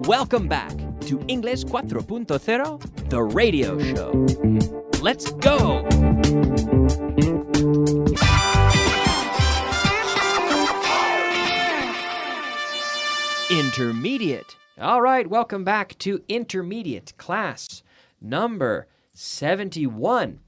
Welcome back to English 4.0, the radio show. Let's go! Intermediate. All right, welcome back to Intermediate class number 71.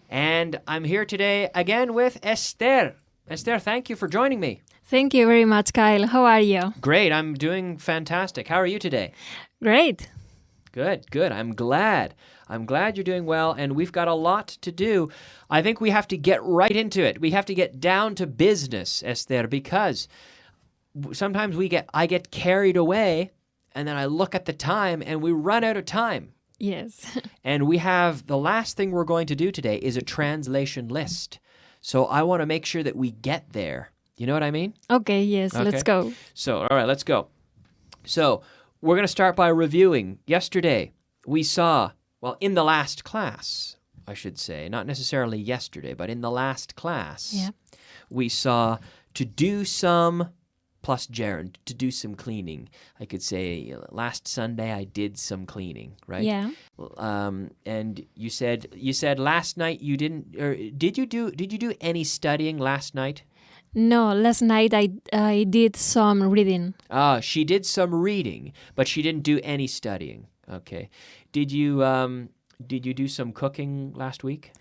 And I'm here today again with Esther. Esther, thank you for joining me. Thank you very much, Kyle. How are you? Great, I'm doing fantastic. How are you today? Great. Good. I'm glad you're doing well, and we've got a lot to do. I think we have to get right into it. We have to get down to business, Esther, because sometimes I get carried away, and then I look at the time, and we run out of time. Yes. And we have the last thing we're going to do today is a translation list. So I want to make sure that we get there. You know what I mean? Okay, yes, Okay. let's go. So, all right, let's go. So we're going to start by reviewing. Yesterday, we saw, in the last class, I should say, not necessarily yesterday, but in the last class, we saw to do some, plus gerund, to do some cleaning. I could say last Sunday I did some cleaning, right? Yeah. And you said last night you didn't, or did you do any studying last night? No, last night I did some reading. She did some reading, but she didn't do any studying. Okay. Did you do some cooking last week?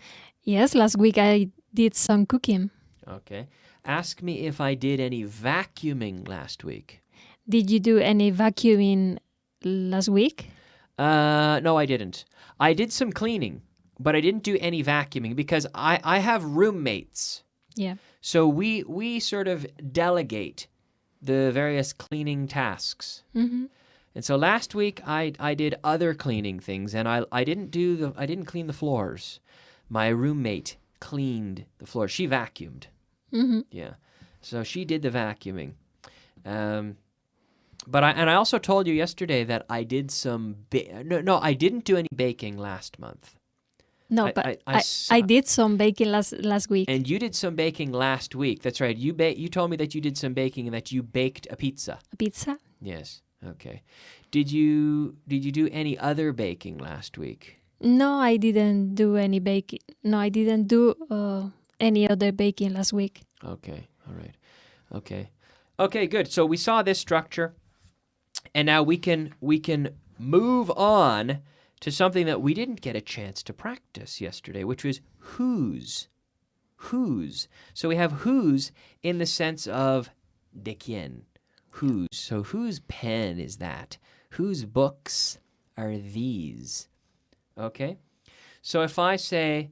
Yes, last week I did some cooking. Okay. Ask me if I did any vacuuming last week. Did you do any vacuuming last week? No, I didn't. I did some cleaning, but I didn't do any vacuuming because I have roommates. Yeah. So we sort of delegate the various cleaning tasks. Mm-hmm. And so last week I did other cleaning things, and I didn't clean the floors. My roommate cleaned the floors. She vacuumed. Mm-hmm. Yeah. So she did the vacuuming. But I also told you yesterday that I did some I didn't do any baking last month. No, but I did some baking last week. And you did some baking last week. That's right. You told me that you did some baking and that you baked a pizza. A pizza? Yes. Okay. Did you do any other baking last week? No, I didn't do any baking. No, I didn't do any other baking last week. Okay. All right. Okay. Okay, good. So we saw this structure, and now we can move on to something that we didn't get a chance to practice yesterday, which was whose. Whose. So we have whose in the sense of de quién. Whose. So whose pen is that? Whose books are these? Okay? So if I say,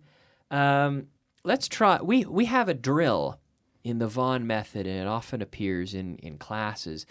let's try, we have a drill in the Vaughan method, and it often appears in classes.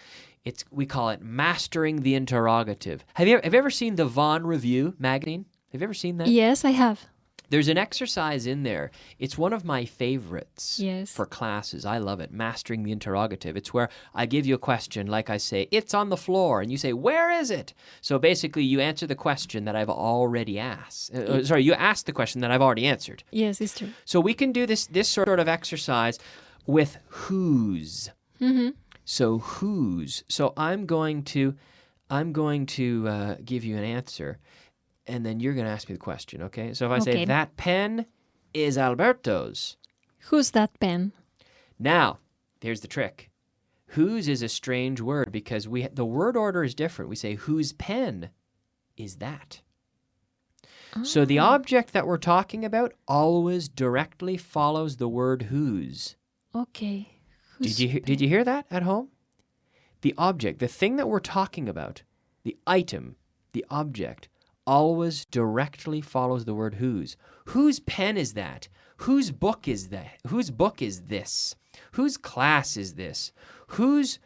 We call it mastering the interrogative. Have you ever seen the Vaughan Review magazine? Have you ever seen that? Yes, I have. There's an exercise in there. It's one of my favorites for classes. I love it. Mastering the interrogative. It's where I give you a question, like I say, it's on the floor, and you say, where is it? So basically, you answer the question that I've already asked. You ask the question that I've already answered. Yes, it's true. So we can do this sort of exercise with whose. Mm-hmm. So whose? So I'm going to give you an answer, and then you're going to ask me the question, okay? So if I say, that pen is Alberto's. Who's that pen? Now, here's the trick. Whose is a strange word because the word order is different. We say, whose pen is that? Oh. So the object that we're talking about always directly follows the word whose. Okay. Did you hear that at home? The object, the thing that we're talking about, the item, the object, always directly follows the word whose. Whose pen is that? Whose book is that? Whose book is this? Whose class is this? Whose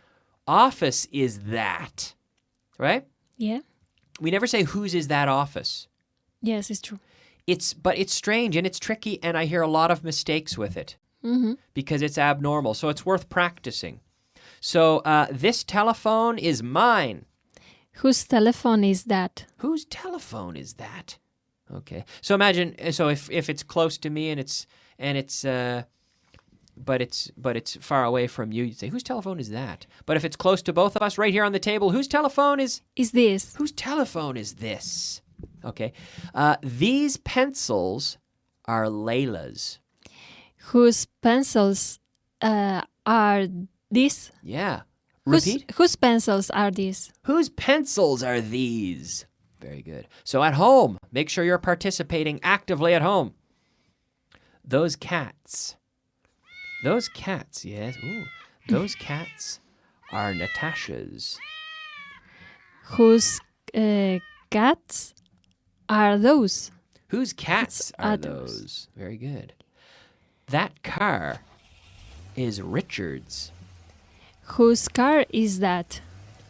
office is that? Right? Yeah. We never say whose is that office. Yes, it's true. But it's strange and it's tricky, and I hear a lot of mistakes with it. Mm-hmm. Because it's abnormal. So it's worth practicing. So this telephone is mine. Whose telephone is that? Whose telephone is that? Okay. So imagine. So if it's close to me and it's it's far away from you, you'd say, whose telephone is that? But if it's close to both of us right here on the table, whose telephone is this? Whose telephone is this? Okay. These pencils are Layla's. Whose pencils are these? Yeah. Repeat. Whose pencils are these? Whose pencils are these? Very good. So at home, make sure you're participating actively at home. Those cats. Those cats, yes. Ooh. Those cats are Natasha's. Whose cats are those? Whose cats are those? Very good. That car is Richard's. Whose car is that?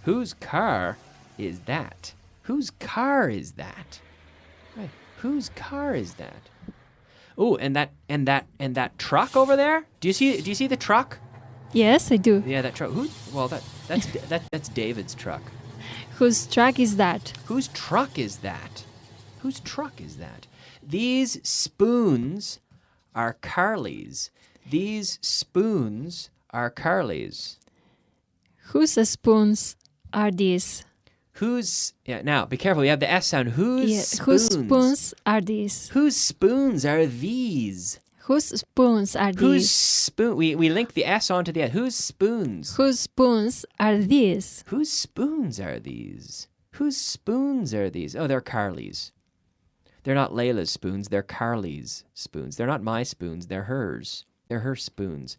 Whose car is that? Whose car is that? Right. Whose car is that? Oh, and that truck over there? Do you see the truck? Yes, I do. Yeah, that truck. That's David's truck. Whose truck is that? Whose truck is that? Whose truck is that? These spoons are Carly's. These spoons are Carly's. Whose spoons are these? Now, be careful. You have the S sound. Whose spoons are these? Whose spoons are these? Whose spoons are these? We link the S onto the S. Whose spoons? Whose spoons are these? Whose spoons are these? Whose spoons are these? Oh, they're Carly's. They're not Layla's spoons. They're Carly's spoons. They're not my spoons. They're hers. They're her spoons.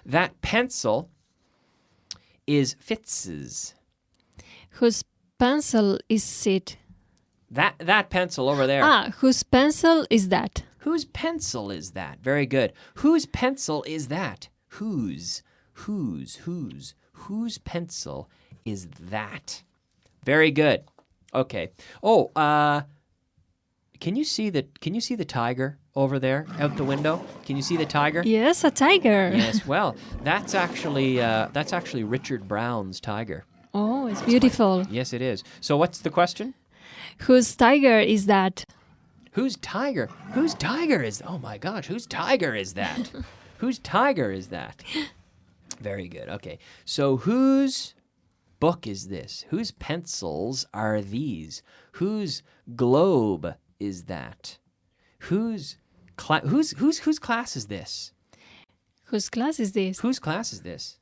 That pencil is Fitz's. Whose pencil is it? That pencil over there. Whose pencil is that? Whose pencil is that? Very good. Whose pencil is that? Whose pencil is that? Very good. Okay. Oh, can you see the tiger over there out the window? Can you see the tiger? Yes, a tiger. Yes. Well, that's actually Richard Brown's tiger. Oh, it's beautiful. Yes, it is. So what's the question? Whose tiger is that? Whose tiger? Whose tiger is? Oh my gosh, whose tiger is that? Whose tiger is that? Very good. Okay. So whose book is this? Whose pencils are these? Whose globe is that? Whose class is this? Whose class is this? Whose class is this?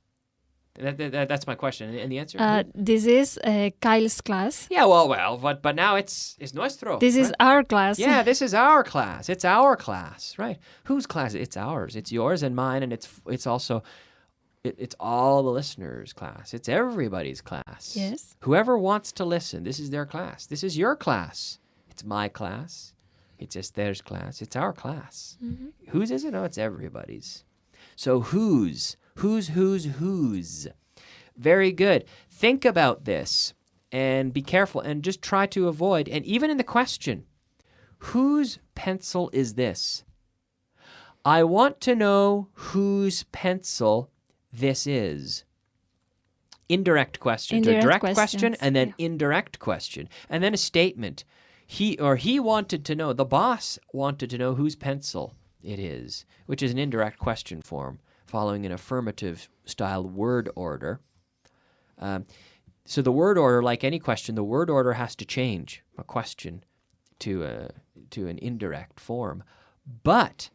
That's my question. And the answer? This is Kyle's class. Yeah, well, but now it's nuestro. This is our class. Yeah, this is our class. It's our class, right? Whose class? It's ours. It's yours and mine, and it's also it's all the listeners' class. It's everybody's class. Yes. Whoever wants to listen, this is their class. This is your class. It's my class. It's Esther's class. It's our class. Mm-hmm. Whose is it? No, it's everybody's. So whose? Whose? Very good. Think about this and be careful and just try to avoid, and even in the question, whose pencil is this? I want to know whose pencil this is. Indirect question. Direct question and then indirect question. And then a statement. He wanted to know, the boss wanted to know whose pencil it is, which is an indirect question form, following an affirmative style word order. So the word order, like any question, the word order has to change a question to an indirect form. But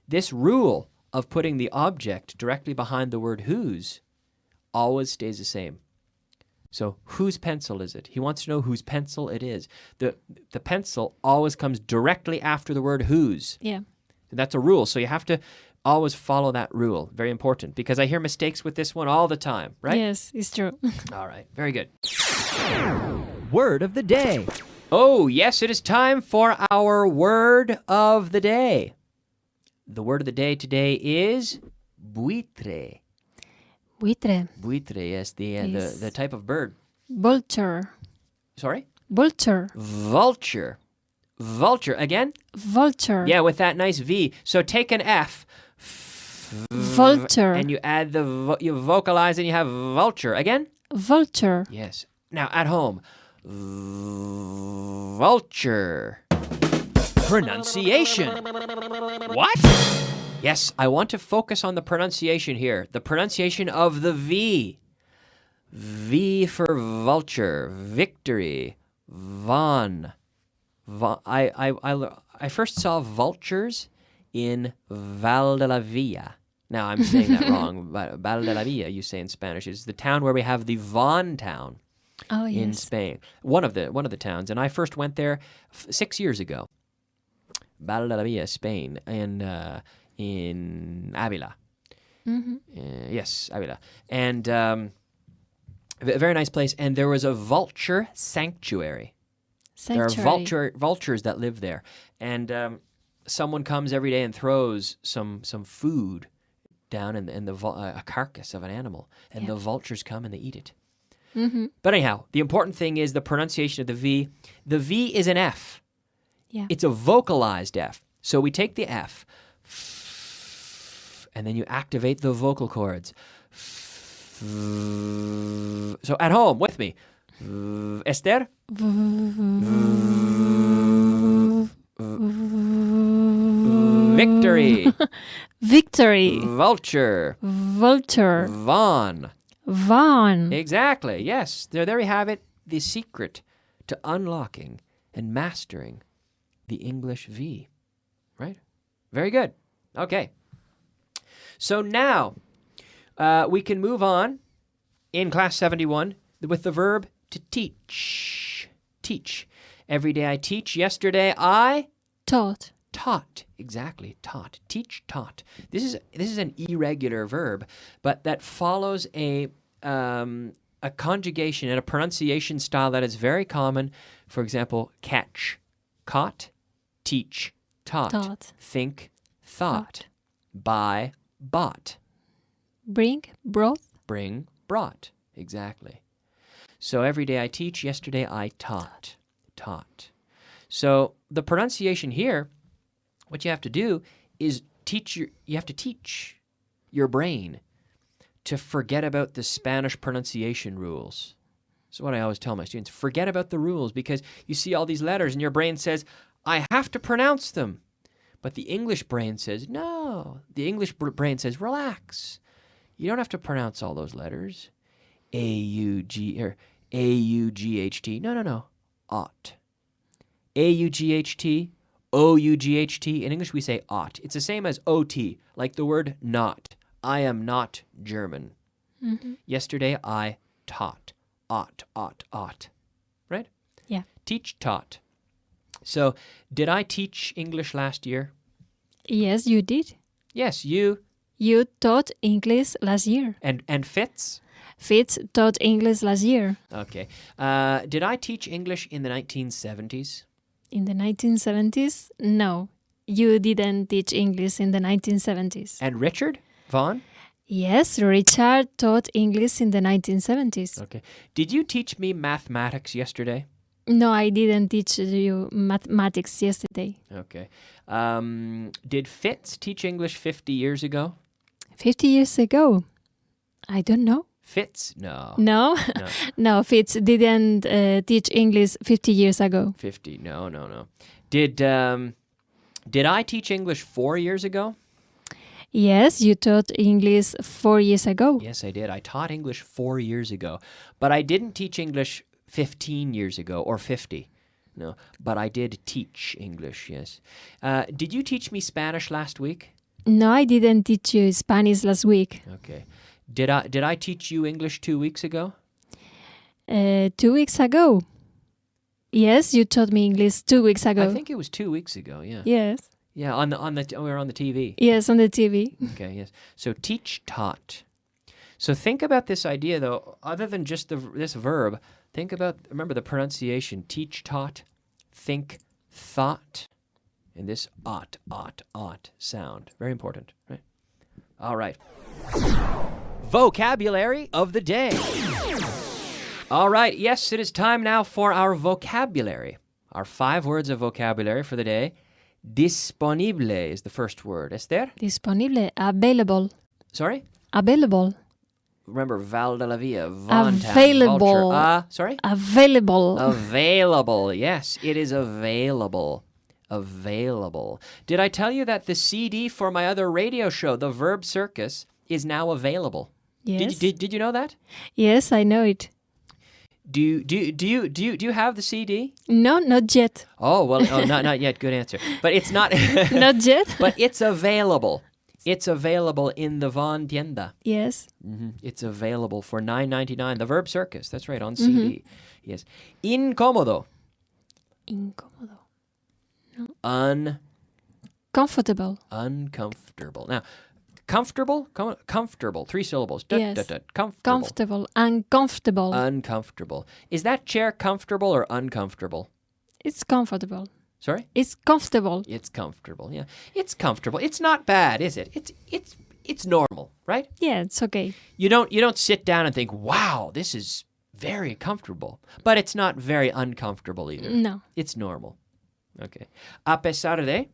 this rule of putting the object directly behind the word whose always stays the same. So whose pencil is it? He wants to know whose pencil it is. The pencil always comes directly after the word whose. Yeah. That's a rule. So you have to always follow that rule. Very important, because I hear mistakes with this one all the time, right? Yes, it's true. All right. Very good. Word of the day. Oh, yes, it is time for our word of the day. The word of the day today is buitre. Buitre. Buitre, yes, the type of bird. Vulture. Sorry? Vulture. Vulture. Vulture. Again? Vulture. Yeah, with that nice V. So take an F. Vulture. And you add you vocalize and you have vulture. Again? Vulture. Yes. Now, at home. Vulture. Pronunciation. What? Yes, I want to focus on the pronunciation here. The pronunciation of the V. V for vulture, victory, von. I first saw vultures in Val de la Villa. Now, I'm saying that wrong. Val de la Villa, you say in Spanish, is the town where we have the Von town in Spain. One of the towns. And I first went there 6 years ago. Val de la Villa, Spain, in Avila. Yes, Avila. And a very nice place. And there was a vulture sanctuary. There are vultures that live there. And someone comes every day and throws some food down in a carcass of an animal. And the vultures come and they eat it. But anyhow, the important thing is the pronunciation of the V. The V is an F. Yeah. It's a vocalized F. So we take the F, and then you activate the vocal cords. So at home, with me. Esther? Victory. Victory. Vulture. Vulture. Von. Von. Exactly, yes. There we have it. The secret to unlocking and mastering the English V. Right? Very good. Okay. So now we can move on in class 71 with the verb to teach. Teach. Every day I teach. Yesterday I Taught. taught. Exactly, taught. Teach, taught. This is an irregular verb, but that follows a conjugation and a pronunciation style that is very common. For example, catch, caught, teach, taught. Think, thought. Buy, bought. Bring, brought. Bring, brought. Exactly. So every day I teach, yesterday I taught. Taught. So the pronunciation here, what you have to do is you have to teach your brain to forget about the Spanish pronunciation rules. That's what I always tell my students. Forget about the rules, because you see all these letters and your brain says, I have to pronounce them. But the English brain says, no. The English brain says, relax. You don't have to pronounce all those letters. A-U-G-H-T. No. Ought. A-U-G-H-T, O-U-G-H-T. In English, we say ought. It's the same as O-T, like the word not. I am not German. Yesterday, I taught. Ought. Right? Yeah. Teach, taught. So, did I teach English last year? Yes, you did. Yes, you. You taught English last year. And Fitz? Fitz taught English last year. Okay. Did I teach English in the 1970s? In the 1970s? No, you didn't teach English in the 1970s. And Richard Vaughn? Yes, Richard taught English in the 1970s. Okay. Did you teach me mathematics yesterday? No, I didn't teach you mathematics yesterday. Okay. Did Fitz teach English 50 years ago? 50 years ago? I don't know. Fitz? No. No? No, Fitz didn't teach English 50 years ago. 50. No. Did I teach English 4 years ago? Yes, you taught English 4 years ago. Yes, I did. I taught English 4 years ago. But I didn't teach English 15 years ago or 50. No, but I did teach English, yes. Did you teach me Spanish last week? No, I didn't teach you Spanish last week. Okay. Did I teach you English 2 weeks ago? 2 weeks ago. Yes, you taught me English 2 weeks ago. I think it was 2 weeks ago, yeah. Yes. Yeah, we were on the TV. Yes, on the TV. Okay, yes. So teach, taught. So think about this idea, though, other than just this verb. Remember the pronunciation, teach, taught, think, thought, and this ought sound. Very important, right? All right. Vocabulary of the day. All right, yes, it is time now for our vocabulary. Our 5 words of vocabulary for the day. Disponible is the first word. Esther? Disponible, available. Sorry? Available. Remember, Val de la Villa, Von Town, Available. Vulture. Sorry? Available. Available. Yes, it is available. Available. Did I tell you that the CD for my other radio show, The Verb Circus, is now available? Yes. Did you know that? Yes, I know it. Do you have the CD? No, not yet. Oh, well, not yet. Good answer. But it's not. Not yet. But it's available. It's available in the Von Tienda. Yes. It's available for $9.99. The Verb Circus. That's right, on CD. Yes. Incómodo. Incómodo. Uncomfortable. Now, comfortable. 3 syllables. Yes. Comfortable. Comfortable. Uncomfortable. Uncomfortable. Is that chair comfortable or uncomfortable? It's comfortable. Sorry? It's comfortable. It's comfortable. Yeah. It's comfortable. It's not bad, is it? It's normal, right? Yeah, it's okay. You don't sit down and think, "Wow, this is very comfortable." But it's not very uncomfortable either. No. It's normal. Okay. A pesar de.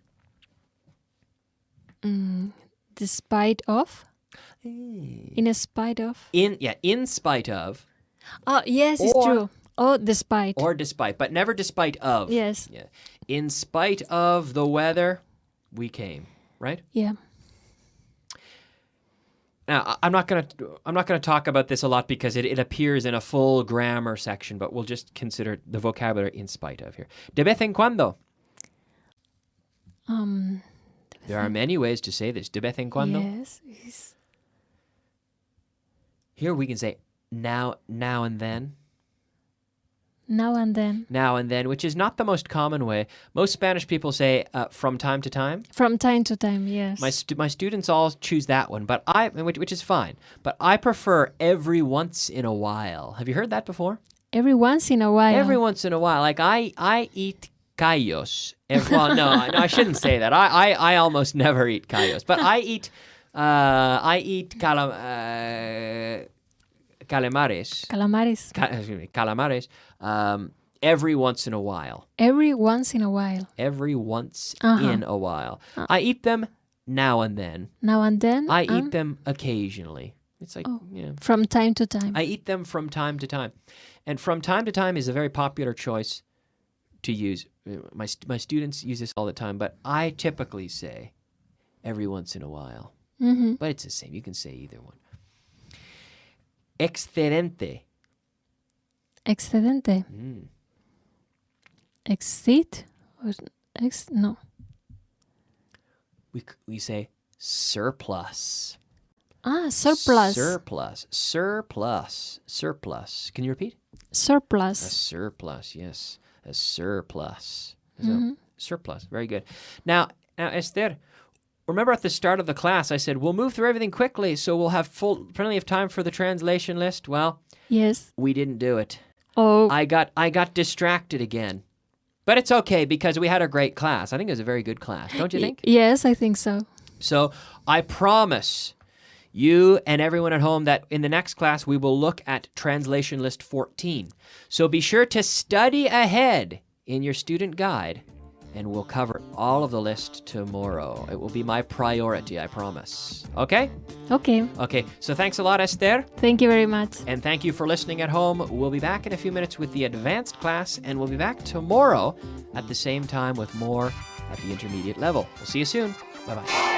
Despite of. In spite of. In spite of. Oh, yes, it's Or- true. Oh, despite. Or despite, but never despite of. Yes. Yeah. In spite of the weather, we came, right? Yeah. Now, I'm not gonna talk about this a lot because it appears in a full grammar section, but we'll just consider the vocabulary in spite of here. De vez en cuando. There are many ways to say this. De vez en cuando. Yes. It's Here we can say now and then. now and then. Now and then, which is not the most common way. Most Spanish people say from time to time. From time to time, yes. My students all choose that one, but which is fine. But I prefer every once in a while. Have you heard that before? Every once in a while. Every once in a while, like I eat callos. Well, no, I shouldn't say that. I almost never eat callos, but I eat calamares. Calamares. Every once in a while. Every once in a while. Every once Uh-huh. in a while. I eat them now and then. Now and then. I eat them occasionally. It's like, From time to time. I eat them from time to time. And from time to time is a very popular choice to use. My students use this all the time, but I typically say every once in a while. Mm-hmm. But it's the same. You can say either one. Excedente. Excedente. Exceed? Or no. We say surplus. Surplus. Surplus. Can you repeat? A Surplus. surplus, yes. A surplus. So, surplus. Very good. Now, Esther, remember at the start of the class I said we'll move through everything quickly so we'll have plenty of time for the translation list. Well, Yes. we didn't do it. Oh. I got distracted again. But it's okay because we had a great class. I think it was a very good class, don't you think? Yes, I think so. So I promise you and everyone at home that in the next class we will look at translation list 14. So be sure to study ahead in your student guide and we'll cover all of the list tomorrow. It will be my priority, I promise. Okay? Okay. Okay, so thanks a lot, Esther. Thank you very much. And thank you for listening at home. We'll be back in a few minutes with the advanced class, and we'll be back tomorrow at the same time with more at the intermediate level. We'll see you soon. Bye-bye.